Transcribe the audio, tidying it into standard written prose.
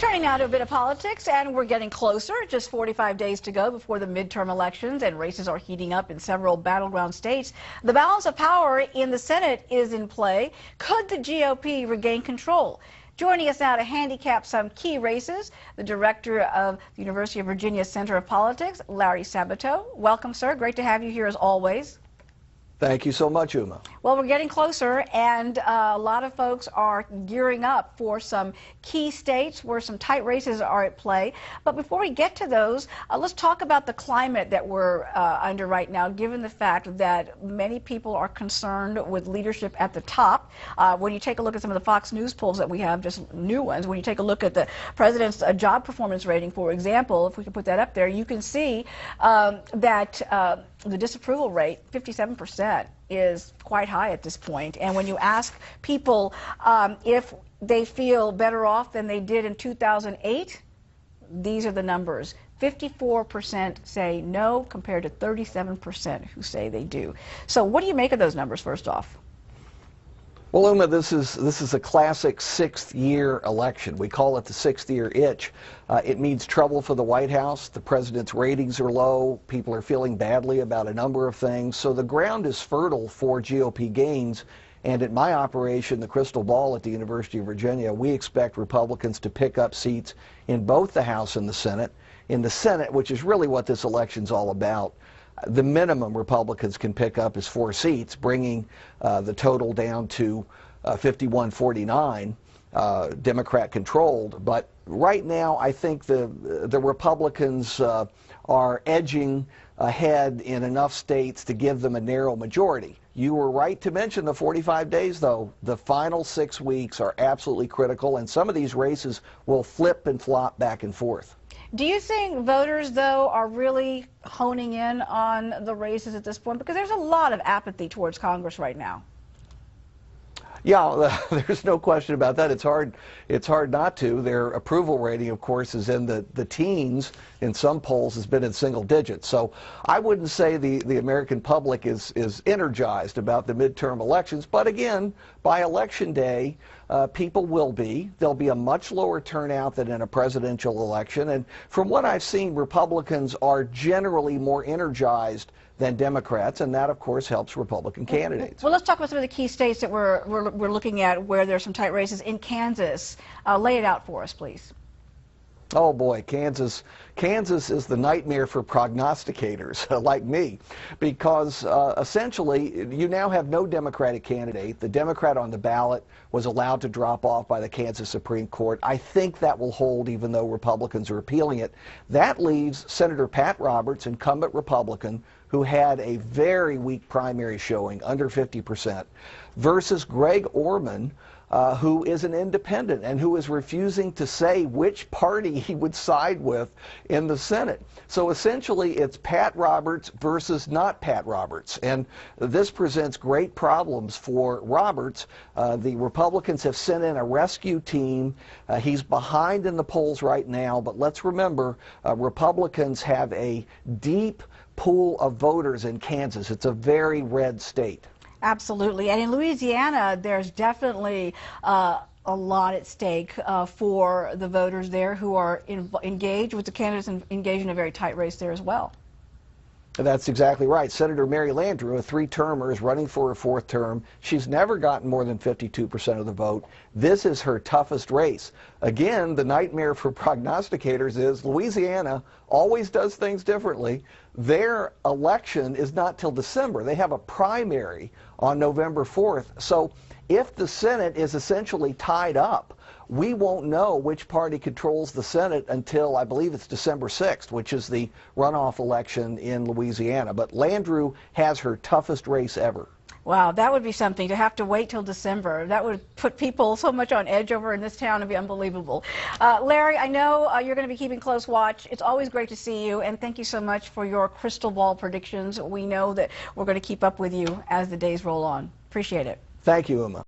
Turning now to a bit of politics, and we're getting closer. Just 45 days to go before the midterm elections, and races are heating up in several battleground states. The balance of power in the Senate is in play. Could the GOP regain control? Joining us now to handicap some key races, the director of the University of Virginia Center of Politics, Larry Sabato. Welcome, sir. Great to have you here as always. Thank you so much, Uma. Well, we're getting closer, and a lot of folks are gearing up for some key states where some tight races are at play. But before we get to those, let's talk about the climate that we're under right now, given the fact that many people are concerned with leadership at the top. When you take a look at some of the Fox News polls that we have, just new ones, when you take a look at the president's job performance rating, for example, if we could put that up there, you can see that the disapproval rate, 57%, is quite high at this point. And when you ask people if they feel better off than they did in 2008, these are the numbers. 54% say no compared to 37% who say they do. So what do you make of those numbers, first off? Well, Uma, this is a classic sixth-year election. We call it the sixth-year itch. It means trouble for the White House. The president's ratings are low. People are feeling badly about a number of things. So the ground is fertile for GOP gains. And at my operation, the Crystal Ball at the University of Virginia, we expect Republicans to pick up seats in both the House and the Senate. In the Senate, which is really what this election's all about, the minimum Republicans can pick up is 4 seats, bringing the total down to 51-49, Democrat-controlled. But right now, I think the Republicans are edging ahead in enough states to give them a narrow majority. You were right to mention the 45 days, though. The final 6 weeks are absolutely critical, and some of these races will flip and flop back and forth. Do you think voters, though, are really honing in on the races at this point? Because there's a lot of apathy towards Congress right now. Yeah, there's no question about that. It's hard not to. Their approval rating, of course, is in the teens. In some polls, has been in single digits. So I wouldn't say the American public is energized about the midterm elections. But again, by election day, people will be. There'll be a much lower turnout than in a presidential election. And from what I've seen, Republicans are generally more energized than Democrats, and that, of course, helps Republican candidates. Well, let's talk about some of the key states that we're looking at where there's some tight races. In Kansas, lay it out for us, please. Oh boy, Kansas is the nightmare for prognosticators like me, because essentially you now have no Democratic candidate. The Democrat on the ballot was allowed to drop off by the Kansas Supreme Court. I think that will hold even though Republicans are appealing it. That leaves Senator Pat Roberts, incumbent Republican, who had a very weak primary showing, under 50%, versus Greg Orman, who is an independent and who is refusing to say which party he would side with in the Senate. So essentially it's Pat Roberts versus not Pat Roberts. And this presents great problems for Roberts. The Republicans have sent in a rescue team. He's behind in the polls right now, but let's remember, Republicans have a deep pool of voters in Kansas. It's a very red state. Absolutely. And in Louisiana, there's definitely a lot at stake for the voters there who are engaged with the candidates and engaged in a very tight race there as well. That's exactly right. Senator Mary Landrieu, a 3-termer, is running for her 4th term. She's never gotten more than 52% of the vote. This is her toughest race. Again, the nightmare for prognosticators is Louisiana always does things differently. Their election is not till December. They have a primary on November 4th. So if the Senate is essentially tied up, we won't know which party controls the Senate until, I believe it's December 6th, which is the runoff election in Louisiana. But Landrieu has her toughest race ever. Wow, that would be something to have to wait till December. That would put people so much on edge over in this town. It'd be unbelievable. Larry, I know you're going to be keeping close watch. It's always great to see you, and thank you so much for your crystal ball predictions. We know that we're going to keep up with you as the days roll on. Appreciate it. Thank you, Uma.